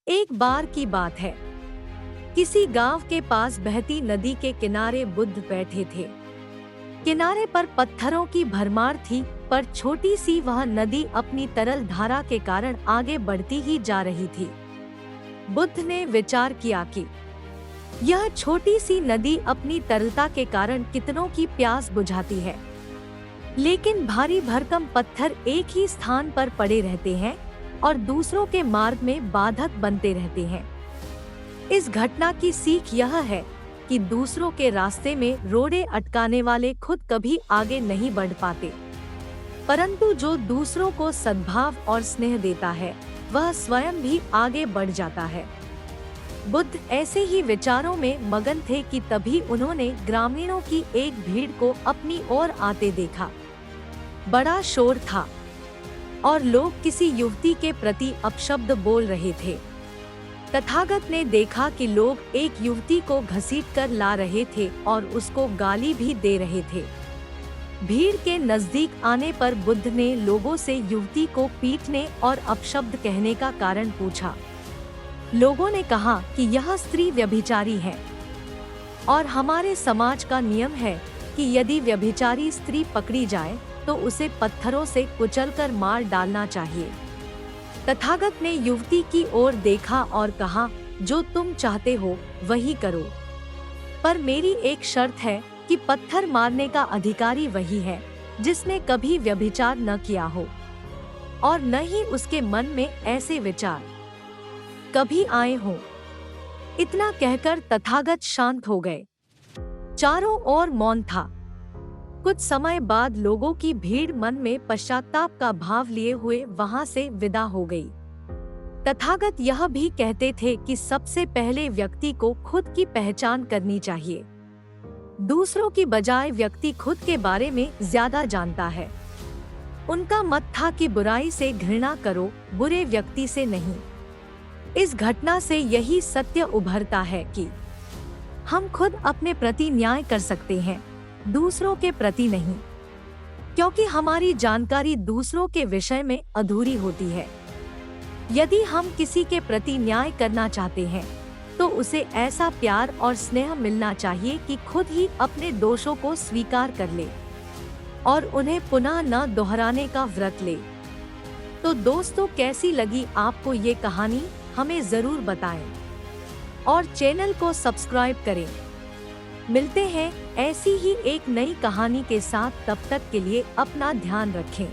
एक बार की बात है, किसी गांव के पास बहती नदी के किनारे बुद्ध बैठे थे। किनारे पर पत्थरों की भरमार थी, पर छोटी सी वह नदी अपनी तरल धारा के कारण आगे बढ़ती ही जा रही थी। बुद्ध ने विचार किया कि यह छोटी सी नदी अपनी तरलता के कारण कितनों की प्यास बुझाती है, लेकिन भारी भरकम पत्थर एक ही स्थान पर पड़े रहते हैं और दूसरों के मार्ग में बाधक बनते रहते हैं। इस घटना की सीख यह है कि दूसरों के रास्ते में रोड़े अटकाने वाले खुद कभी आगे नहीं बढ़ पाते, परंतु जो दूसरों को सद्भाव और स्नेह देता है वह स्वयं भी आगे बढ़ जाता है। बुद्ध ऐसे ही विचारों में मगन थे कि तभी उन्होंने ग्रामीणों की एक भीड़ को अपनी ओर आते देखा। बड़ा शोर था और लोग किसी युवती के प्रति अपशब्द बोल रहे थे। तथागत ने देखा कि लोग एक युवती को घसीटकर ला रहे थे और उसको गाली भी दे रहे थे। भीड़ के नजदीक आने पर बुद्ध ने लोगों से युवती को पीटने और अपशब्द कहने का कारण पूछा। लोगों ने कहा कि यह स्त्री व्यभिचारी है और हमारे समाज का नियम है कि यदि व्यभिचारी स्त्री पकड़ी जाए तो उसे पत्थरों से कुचलकर मार डालना चाहिए। तथागत ने युवती की ओर देखा और कहा, जो तुम चाहते हो वही करो, पर मेरी एक शर्त है कि पत्थर मारने का अधिकारी वही है जिसने कभी व्यभिचार न किया हो और न ही उसके मन में ऐसे विचार कभी आए हों। इतना कहकर तथागत शांत हो गए। चारों ओर मौन था। कुछ समय बाद लोगों की भीड़ मन में पश्चाताप का भाव लिए हुए वहां से विदा हो गई। तथागत यह भी कहते थे कि सबसे पहले व्यक्ति को खुद की पहचान करनी चाहिए। दूसरों की बजाय व्यक्ति खुद के बारे में ज्यादा जानता है। उनका मत था कि बुराई से घृणा करो, बुरे व्यक्ति से नहीं। इस घटना से यही सत्य उभरता है कि हम खुद अपने प्रति न्याय कर सकते हैं, दूसरों के प्रति नहीं, क्योंकि हमारी जानकारी दूसरों के विषय में अधूरी होती है। यदि हम किसी के प्रति न्याय करना चाहते हैं तो उसे ऐसा प्यार और स्नेह मिलना चाहिए कि खुद ही अपने दोषों को स्वीकार कर ले और उन्हें पुनः न दोहराने का व्रत ले। तो दोस्तों, कैसी लगी आपको ये कहानी, हमें जरूर बताएं और चैनल को सब्सक्राइब करें। मिलते हैं ऐसी ही एक नई कहानी के साथ, तब तक के लिए अपना ध्यान रखें।